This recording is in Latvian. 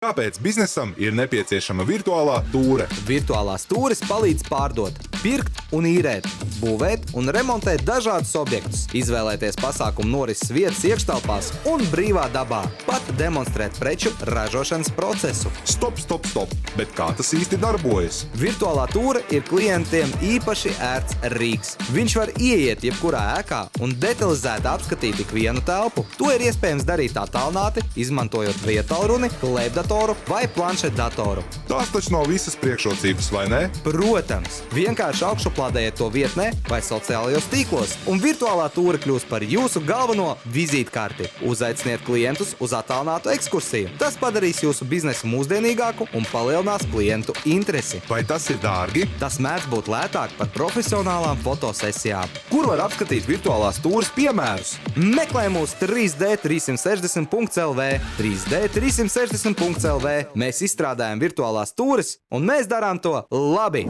Kāpēc biznesam ir nepieciešama virtuālā tūre? Virtuālās tūres palīdz pārdot, pirkt un īrēt, būvēt un remontēt dažādus objektus, izvēlēties pasākumu norises vietas iekštelpās un brīvā dabā, pat demonstrēt preču ražošanas procesu. Stop! Bet kā tas īsti darbojas? Virtuālā tūre ir klientiem īpaši ērts rīks. Viņš var ieiet jebkurā ēkā un detalizēti apskatīt ikvienu telpu. To ir iespējams darīt attālināti, izmantojot vietālruni, klēpdatoru vai planšetdatoru. Tās taču nav visas priekšrocības, vai ne? Protams, vienkārši augšuplādējiet to vietnē vai sociālajos tīklos, un virtuālā tūre kļūs par jūsu galveno vizītkarti. Uzaiciniet klientus uz attālinātu ekskursiju. Tas padarīs jūsu biznesu mūsdienīgāku un palielinās klientu interesi. Vai tas ir dārgi? Tas mēdz būt lētāk par profesionālām fotosesijām. Kur var apskatīt virtuālās tūres piemērus? Meklē mūs 3D360.lv, 3D360.lv. Mēs izstrādājam virtuālās tūres, un mēs darām to labi!